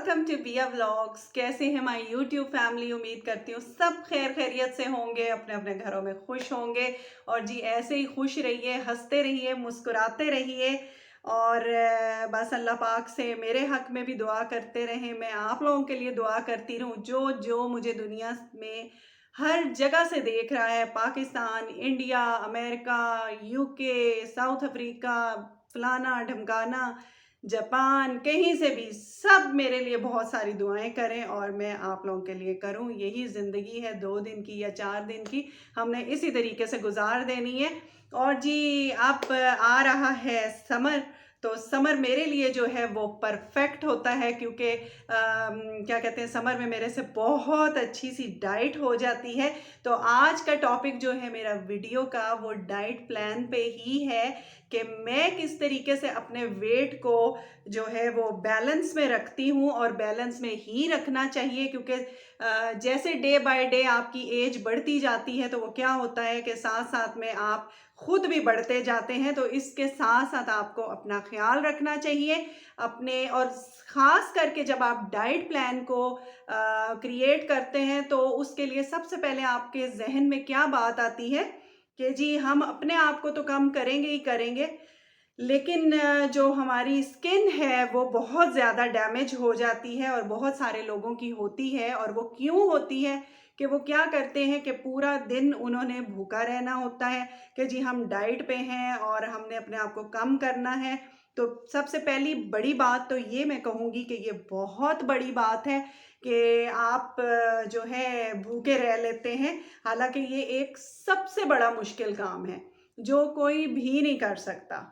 Welcome to बिया vlogs. कैसे हैं माय यूट्यूब फैमिली? उम्मीद करती हूँ सब खैर खैरियत से होंगे, अपने अपने घरों में खुश होंगे। और जी ऐसे ही खुश रहिए, हंसते रहिए, मुस्कुराते रहिए। और बस अल्लाह पाक से मेरे हक में भी दुआ करते रहें, मैं आप लोगों के लिए दुआ करती रहूँ। जो जो मुझे दुनिया में हर जगह से देख रहा है, Pakistan, India, America, UK, south Africa, फलाना ढमकाना, जापान, कहीं से भी, सब मेरे लिए बहुत सारी दुआएं करें और मैं आप लोगों के लिए करूं। यही ज़िंदगी है, 2 दिन की या 4 दिन की, हमने इसी तरीके से गुजार देनी है। और जी अब आ रहा है समर, तो समर मेरे लिए जो है वो परफेक्ट होता है, क्योंकि क्या कहते हैं, समर में मेरे से बहुत अच्छी सी डाइट हो जाती है। तो आज का टॉपिक जो है मेरा वीडियो का, वो डाइट प्लान पे ही है कि मैं किस तरीके से अपने वेट को जो है वो बैलेंस में रखती हूँ, और बैलेंस में ही रखना चाहिए। क्योंकि जैसे डे बाय डे आपकी एज बढ़ती जाती है, तो वो क्या होता है कि साथ साथ में आप खुद भी बढ़ते जाते हैं। तो इसके साथ साथ आपको अपना ख्याल रखना चाहिए अपने। और ख़ास करके जब आप डाइट प्लान को क्रिएट करते हैं, तो उसके लिए सबसे पहले आपके जहन में क्या बात आती है कि जी हम अपने आप को तो कम करेंगे ही करेंगे, लेकिन जो हमारी स्किन है वो बहुत ज़्यादा डैमेज हो जाती है, और बहुत सारे लोगों की होती है। और वो क्यों होती है कि वो क्या करते हैं कि पूरा दिन उन्होंने भूखा रहना होता है कि जी हम डाइट पे हैं और हमने अपने आप को कम करना है। तो सबसे पहली बड़ी बात तो ये मैं कहूँगी कि ये बहुत बड़ी बात है कि आप जो है भूखे रह लेते हैं। हालांकि ये एक सबसे बड़ा मुश्किल काम है जो कोई भी नहीं कर सकता,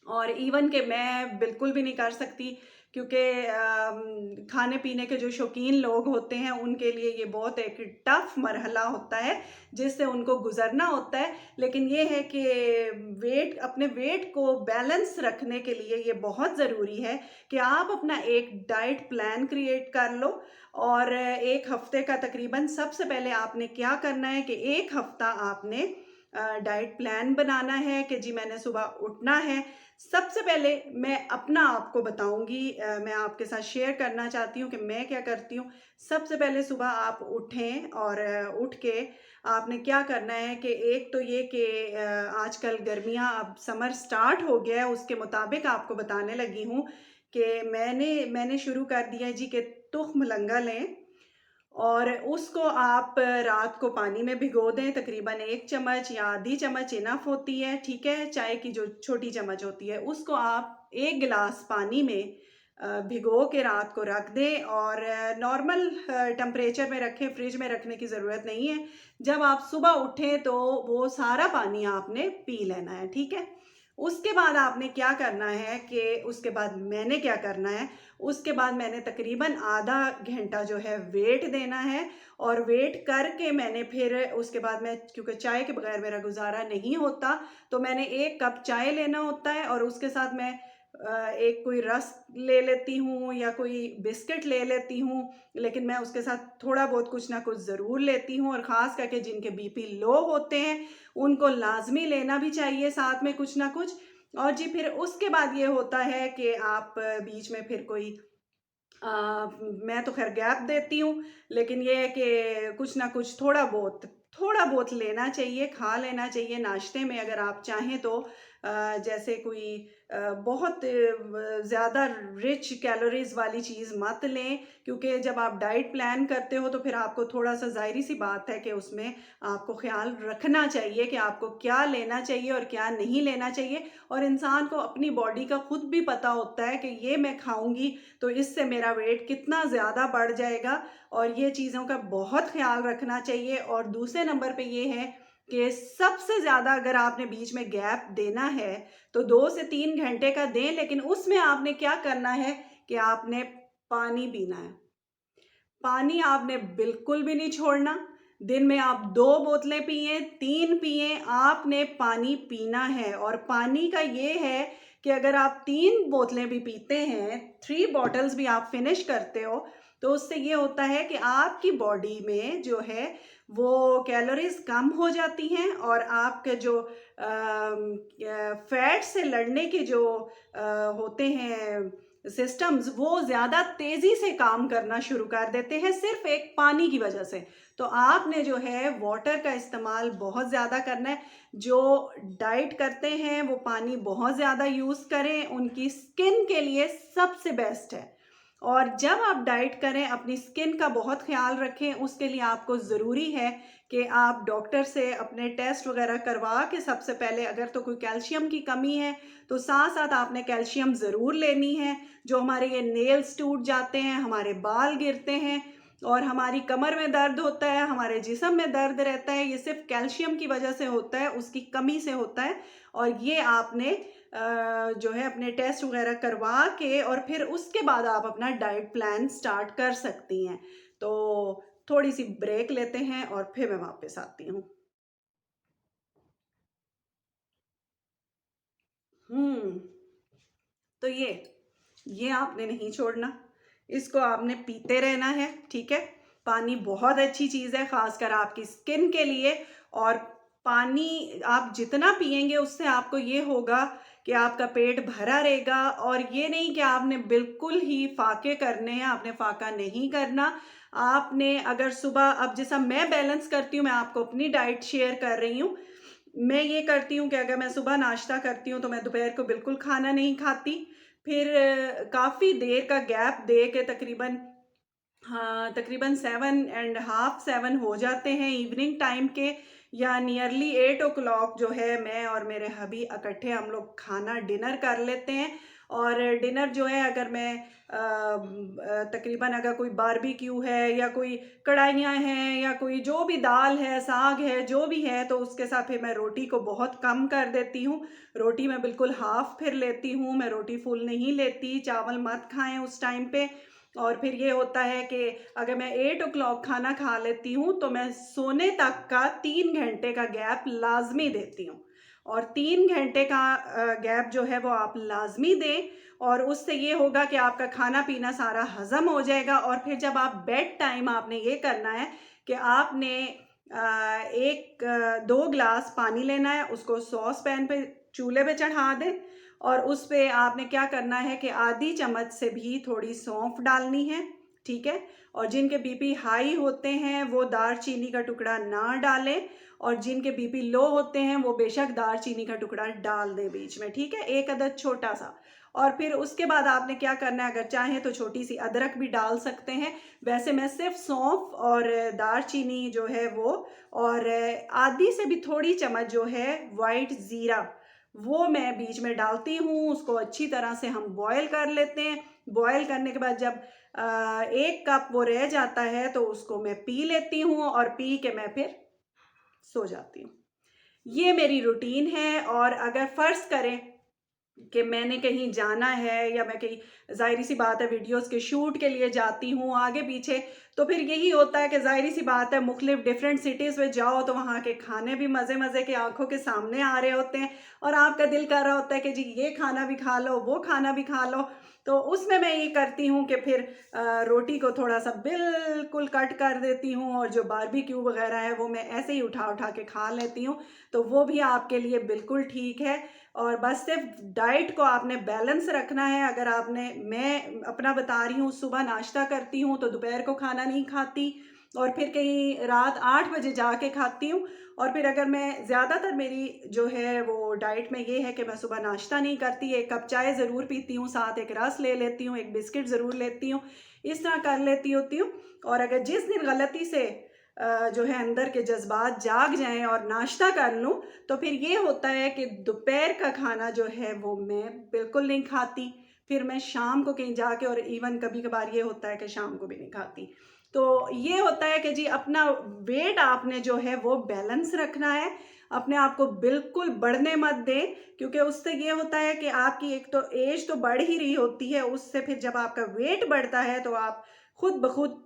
और इवन कि मैं बिल्कुल भी नहीं कर सकती, क्योंकि खाने पीने के जो शौकीन लोग होते हैं उनके लिए ये बहुत एक टफ मरहला होता है जिससे उनको गुजरना होता है। लेकिन ये है कि अपने वेट को बैलेंस रखने के लिए ये बहुत ज़रूरी है कि आप अपना एक डाइट प्लान क्रिएट कर लो। और एक हफ्ते का तकरीबन, सबसे पहले आपने क्या करना है कि एक हफ्ता आपने डाइट प्लान बनाना है कि जी मैंने सुबह उठना है। सबसे पहले मैं अपना आपको बताऊंगी, मैं आपके साथ शेयर करना चाहती हूँ कि मैं क्या करती हूँ। सबसे पहले सुबह आप उठें, और उठ के आपने क्या करना है कि एक तो ये कि आजकल गर्मियाँ, अब समर स्टार्ट हो गया है, उसके मुताबिक आपको बताने लगी हूँ कि मैंने शुरू कर दिया है जी कि तुख्म लंगा लें, और उसको आप रात को पानी में भिगो दें। तकरीबन 1 चम्मच या आधी चम्मच इनफ होती है, ठीक है। चाय की जो छोटी चम्मच होती है उसको आप 1 गिलास पानी में भिगो के रात को रख दें, और नॉर्मल टेम्परेचर में रखें, फ्रिज में रखने की ज़रूरत नहीं है। जब आप सुबह उठें तो वो सारा पानी आपने पी लेना है, ठीक है। उसके बाद आपने क्या करना है कि उसके बाद मैंने क्या करना है, उसके बाद मैंने तकरीबन आधा घंटा जो है वेट देना है। और वेट करके मैंने फिर उसके बाद मैं, क्योंकि चाय के बगैर मेरा गुजारा नहीं होता, तो मैंने 1 कप चाय लेना होता है, और उसके साथ मैं एक कोई रस्क ले लेती हूँ या कोई बिस्किट ले लेती हूँ। लेकिन मैं उसके साथ थोड़ा बहुत कुछ ना कुछ ज़रूर लेती हूँ, और ख़ास करके जिनके बीपी लो होते हैं उनको लाजमी लेना भी चाहिए साथ में कुछ ना कुछ। और जी फिर उसके बाद ये होता है कि आप बीच में फिर कोई मैं तो खैर गैप देती हूँ, लेकिन ये है कि कुछ ना कुछ थोड़ा बहुत लेना चाहिए, खा लेना चाहिए नाश्ते में, अगर आप चाहें तो। जैसे कोई बहुत ज़्यादा रिच कैलोरीज वाली चीज़ मत लें, क्योंकि जब आप डाइट प्लान करते हो तो फिर आपको थोड़ा सा, ज़ाहिर सी बात है कि उसमें आपको ख्याल रखना चाहिए कि आपको क्या लेना चाहिए और क्या नहीं लेना चाहिए। और इंसान को अपनी बॉडी का खुद भी पता होता है कि ये मैं खाऊंगी तो इससे मेरा वेट कितना ज़्यादा बढ़ जाएगा, और ये चीज़ों का बहुत ख्याल रखना चाहिए। और दूसरे नंबर पे ये है कि सबसे ज़्यादा अगर आपने बीच में गैप देना है तो 2 से 3 घंटे का दें, लेकिन उसमें आपने क्या करना है कि आपने पानी पीना है। पानी आपने बिल्कुल भी नहीं छोड़ना। दिन में आप 2 बोतलें पिए, 3 पिए, आपने पानी पीना है। और पानी का ये है कि अगर आप 3 बोतलें भी पीते हैं, 3 बॉटल्स भी आप फिनिश करते हो, तो उससे ये होता है कि आपकी बॉडी में जो है वो कैलोरीज कम हो जाती हैं और आपके जो फैट से लड़ने के जो होते हैं सिस्टम्स, वो ज़्यादा तेज़ी से काम करना शुरू कर देते हैं सिर्फ एक पानी की वजह से। तो आपने जो है वाटर का इस्तेमाल बहुत ज़्यादा करना है। जो डाइट करते हैं वो पानी बहुत ज़्यादा यूज़ करें, उनकी स्किन के लिए सबसे बेस्ट है। और जब आप डाइट करें अपनी स्किन का बहुत ख्याल रखें, उसके लिए आपको ज़रूरी है कि आप डॉक्टर से अपने टेस्ट वगैरह करवा के सबसे पहले, अगर तो कोई कैल्शियम की कमी है तो साथ साथ आपने कैल्शियम ज़रूर लेनी है। जो हमारे ये नेल्स टूट जाते हैं, हमारे बाल गिरते हैं और हमारी कमर में दर्द होता है, हमारे जिस्म में दर्द रहता है, ये सिर्फ कैल्शियम की वजह से होता है, उसकी कमी से होता है। और ये आपने जो है अपने टेस्ट वगैरह करवा के और फिर उसके बाद आप अपना डाइट प्लान स्टार्ट कर सकती हैं। तो थोड़ी सी ब्रेक लेते हैं और फिर मैं वापस आती हूँ। हम्म तो ये आपने नहीं छोड़ना, इसको आपने पीते रहना है, ठीक है। पानी बहुत अच्छी चीज़ है, खासकर आपकी स्किन के लिए। और पानी आप जितना पिएंगे उससे आपको ये होगा कि आपका पेट भरा रहेगा। और ये नहीं कि आपने बिल्कुल ही फाके करने हैं, आपने फाका नहीं करना। आपने अगर सुबह, अब जैसा मैं बैलेंस करती हूँ, मैं आपको अपनी डाइट शेयर कर रही हूँ। मैं ये करती हूँ कि अगर मैं सुबह नाश्ता करती हूँ तो मैं दोपहर को बिल्कुल खाना नहीं खाती। फिर काफ़ी देर का गैप दे के तकरीबन, हाँ, तकरीबन 7:30 7 हो जाते हैं इवनिंग टाइम के, या नियरली 8 o'clock जो है, मैं और मेरे हबी इकट्ठे हम लोग खाना डिनर कर लेते हैं। और डिनर जो है, अगर मैं तकरीबन अगर कोई बारबेक्यू है या कोई कढ़ाइयाँ हैं या कोई जो भी दाल है, साग है, जो भी है, तो उसके साथ फिर मैं रोटी को बहुत कम कर देती हूँ। रोटी मैं बिल्कुल हाफ फिर लेती हूँ, मैं रोटी फुल नहीं लेती। चावल मत खाएं उस टाइम पे। और फिर ये होता है कि अगर मैं 8 o'clock खाना खा लेती हूँ तो मैं सोने तक का 3 घंटे का गैप लाजमी देती हूँ। और 3 घंटे का गैप जो है वो आप लाजमी दें। और उससे ये होगा कि आपका खाना पीना सारा हजम हो जाएगा। और फिर जब आप बेड टाइम, आपने ये करना है कि आपने 2 गिलास पानी लेना है, उसको सॉस पैन पे, चूल्हे पे चढ़ा दें। और उस पे आपने क्या करना है कि आधी चम्मच से भी थोड़ी सौंफ डालनी है, ठीक है। और जिनके बीपी हाई होते हैं वो दालचीनी का टुकड़ा ना डालें, और जिनके बीपी लो होते हैं वो बेशक दालचीनी का टुकड़ा डाल दें बीच में, ठीक है, एक अदद छोटा सा। और फिर उसके बाद आपने क्या करना है, अगर चाहें तो छोटी सी अदरक भी डाल सकते हैं। वैसे मैं सिर्फ सौंफ और दालचीनी जो है वो, और आधी से भी थोड़ी चम्मच जो है वाइट ज़ीरा, वो मैं बीच में डालती हूँ। उसको अच्छी तरह से हम बॉयल कर लेते हैं। बॉयल करने के बाद जब 1 कप वो रह जाता है तो उसको मैं पी लेती हूँ, और पी के मैं फिर सो जाती हूँ। ये मेरी रूटीन है। और अगर फ़र्ज़ करें कि मैंने कहीं जाना है, या मैं कहीं, ज़ाहिर सी बात है, वीडियोस के शूट के लिए जाती हूँ आगे पीछे, तो फिर यही होता है कि ज़ाहिर सी बात है, मुख्तलिफ डिफरेंट सिटीज़ में जाओ तो वहाँ के खाने भी मज़े मज़े के आंखों के सामने आ रहे होते हैं। और आपका दिल कर रहा होता है कि जी ये खाना भी खा लो, वो खाना भी खा लो। तो उसमें मैं ये करती हूँ कि फिर रोटी को थोड़ा सा बिल्कुल कट कर देती हूँ, और जो बारबेक्यू वगैरह है वो मैं ऐसे ही उठा उठा के खा लेती हूँ। तो वो भी आपके लिए बिल्कुल ठीक है। और बस सिर्फ डाइट को आपने बैलेंस रखना है। अगर आपने, मैं अपना बता रही हूँ, सुबह नाश्ता करती हूँ तो दोपहर को खाना नहीं खाती, और फिर कहीं रात 8 बजे जाके खाती हूँ। और फिर अगर मैं, ज़्यादातर मेरी जो है वो डाइट में ये है कि मैं सुबह नाश्ता नहीं करती, 1 कप चाय ज़रूर पीती हूँ, साथ एक रस ले लेती हूँ, एक बिस्किट ज़रूर लेती हूँ, इस तरह कर लेती होती हूँ। और अगर जिस दिन गलती से जो है अंदर के जज्बात जाग जाएं और नाश्ता कर लूँ, तो फिर ये होता है कि दोपहर का खाना जो है वो मैं बिल्कुल नहीं खाती। फिर मैं शाम को कहीं जाके, और इवन कभी कभार ये होता है कि शाम को भी नहीं खाती। तो ये होता है कि जी अपना वेट आपने जो है वो बैलेंस रखना है। अपने आप को बिल्कुल बढ़ने मत दें, क्योंकि उससे ये होता है कि आपकी एक तो एज तो बढ़ ही रही होती है, उससे फिर जब आपका वेट बढ़ता है तो आप खुद ब खुद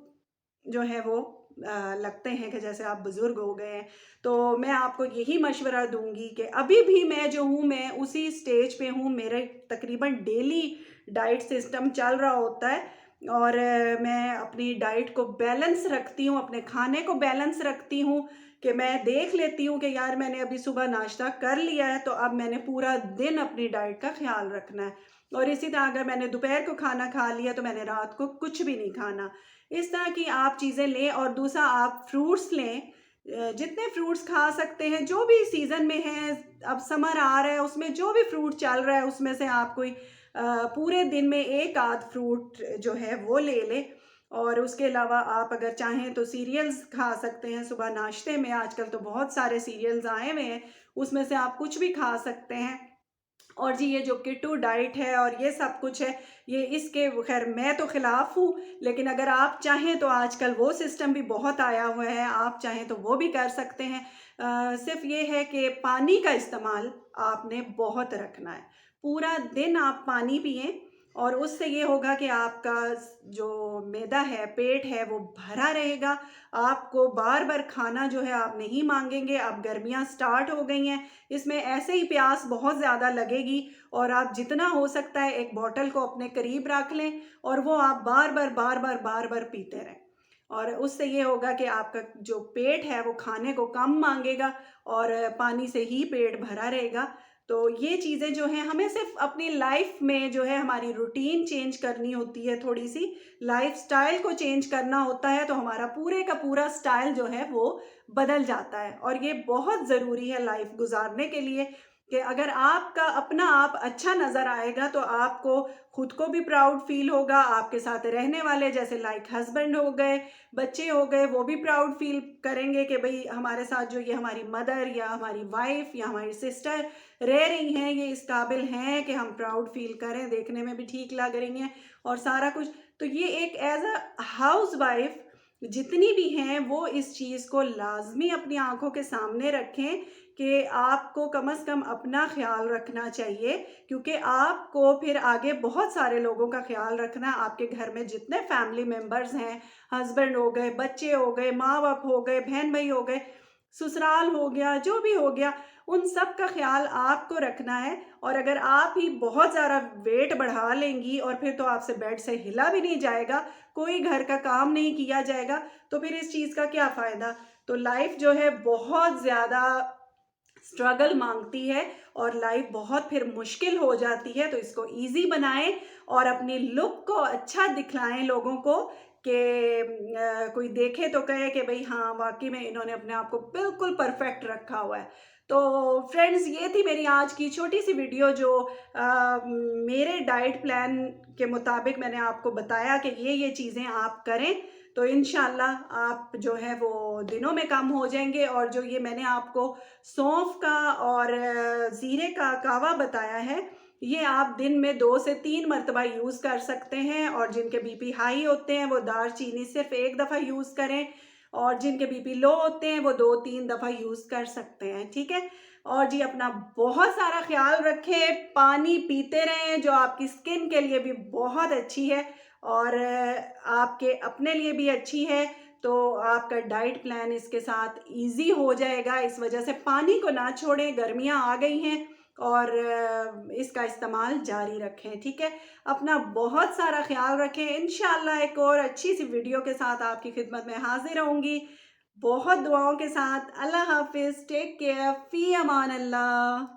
जो है वो लगते हैं कि जैसे आप बुज़ुर्ग हो गए हैं। तो मैं आपको यही मशवरा दूँगी कि अभी भी मैं जो हूँ, मैं उसी स्टेज पे हूँ, मेरे तकरीबन डेली डाइट सिस्टम चल रहा होता है। और मैं अपनी डाइट को बैलेंस रखती हूँ, अपने खाने को बैलेंस रखती हूँ कि मैं देख लेती हूँ कि यार मैंने अभी सुबह नाश्ता कर लिया है तो अब मैंने पूरा दिन अपनी डाइट का ख्याल रखना है। और इसी तरह अगर मैंने दोपहर को खाना खा लिया तो मैंने रात को कुछ भी नहीं खाना। इस तरह की आप चीज़ें लें। और दूसरा, आप फ्रूट्स लें, जितने फ्रूट्स खा सकते हैं जो भी सीज़न में है। अब समर आ रहा है, उसमें जो भी फ्रूट चल रहा है उसमें से आप कोई पूरे दिन में एक आध फ्रूट जो है वो ले लें। और उसके अलावा आप अगर चाहें तो सीरियल्स खा सकते हैं सुबह नाश्ते में। आजकल तो बहुत सारे सीरियल्स आए हुए हैं, उसमें से आप कुछ भी खा सकते हैं। और जी ये जो किटू डाइट है और ये सब कुछ है, ये इसके खैर मैं तो खिलाफ हूँ, लेकिन अगर आप चाहें तो आजकल वो सिस्टम भी बहुत आया हुआ है, आप चाहें तो वो भी कर सकते हैं। सिर्फ ये है कि पानी का इस्तेमाल आपने बहुत रखना है। पूरा दिन आप पानी पिएं और उससे ये होगा कि आपका जो मैदा है, पेट है, वो भरा रहेगा। आपको बार बार खाना जो है आप नहीं मांगेंगे। अब गर्मियाँ स्टार्ट हो गई हैं, इसमें ऐसे ही प्यास बहुत ज़्यादा लगेगी और आप जितना हो सकता है एक बॉटल को अपने करीब रख लें और वो आप बार बार पीते रहें। और उससे ये होगा कि आपका जो पेट है वो खाने को कम मांगेगा और पानी से ही पेट भरा रहेगा। तो ये चीज़ें जो हैं हमें सिर्फ अपनी लाइफ में जो है हमारी रूटीन चेंज करनी होती है, थोड़ी सी लाइफस्टाइल को चेंज करना होता है, तो हमारा पूरे का पूरा स्टाइल जो है वो बदल जाता है। और ये बहुत ज़रूरी है लाइफ गुजारने के लिए कि अगर आपका अपना आप अच्छा नज़र आएगा तो आपको खुद को भी प्राउड फील होगा, आपके साथ रहने वाले जैसे लाइक हस्बैंड हो गए, बच्चे हो गए, वो भी प्राउड फील करेंगे कि भाई हमारे साथ जो ये हमारी मदर या हमारी वाइफ या हमारी सिस्टर रह रही हैं, ये इस काबिल हैं कि हम प्राउड फील करें, देखने में भी ठीक लग रही हैं और सारा कुछ। तो ये एक एज अ हाउस वाइफ जितनी भी हैं वो इस चीज़ को लाजमी अपनी आंखों के सामने रखें कि आपको कम से कम अपना ख्याल रखना चाहिए, क्योंकि आपको फिर आगे बहुत सारे लोगों का ख्याल रखना है। आपके घर में जितने फैमिली मेम्बर्स हैं, हस्बैंड हो गए, बच्चे हो गए, माँ बाप हो गए, बहन भाई हो गए, ससुराल हो गया, जो भी हो गया, उन सब का ख्याल आपको रखना है। और अगर आप ही बहुत ज़्यादा वेट बढ़ा लेंगी और फिर तो आपसे बेड से हिला भी नहीं जाएगा, कोई घर का काम नहीं किया जाएगा, तो फिर इस चीज़ का क्या फ़ायदा। तो लाइफ जो है बहुत ज़्यादा स्ट्रगल मांगती है और लाइफ बहुत फिर मुश्किल हो जाती है। तो इसको इजी बनाएं और अपनी लुक को अच्छा दिखलाएं लोगों को कि कोई देखे तो कहे कि भाई हाँ वाकई में इन्होंने अपने आप को बिल्कुल परफेक्ट रखा हुआ है। तो फ्रेंड्स, ये थी मेरी आज की छोटी सी वीडियो जो मेरे डाइट प्लान के मुताबिक मैंने आपको बताया कि ये चीज़ें आप करें तो इंशाल्लाह आप जो है वो दिनों में कम हो जाएंगे। और जो ये मैंने आपको सौंफ का और ज़ीरे का कावा बताया है, ये आप दिन में 2 से 3 मरतबा यूज़ कर सकते हैं। और जिनके बीपी हाई होते हैं वो दालचीनी सिर्फ एक दफ़ा यूज़ करें और जिनके बीपी लो होते हैं वो 2-3 दफ़ा यूज़ कर सकते हैं, ठीक है। और जी अपना बहुत सारा ख्याल रखें, पानी पीते रहें जो आपकी स्किन के लिए भी बहुत अच्छी है और आपके अपने लिए भी अच्छी है। तो आपका डाइट प्लान इसके साथ इजी हो जाएगा। इस वजह से पानी को ना छोड़ें, गर्मियाँ आ गई हैं और इसका इस्तेमाल जारी रखें, ठीक है। अपना बहुत सारा ख्याल रखें। इंशाल्लाह एक और अच्छी सी वीडियो के साथ आपकी खिदमत में हाजिर रहूँगी, बहुत दुआओं के साथ। अल्लाह हाफिज़, टेक केयर, फ़ी अमान अल्लाह।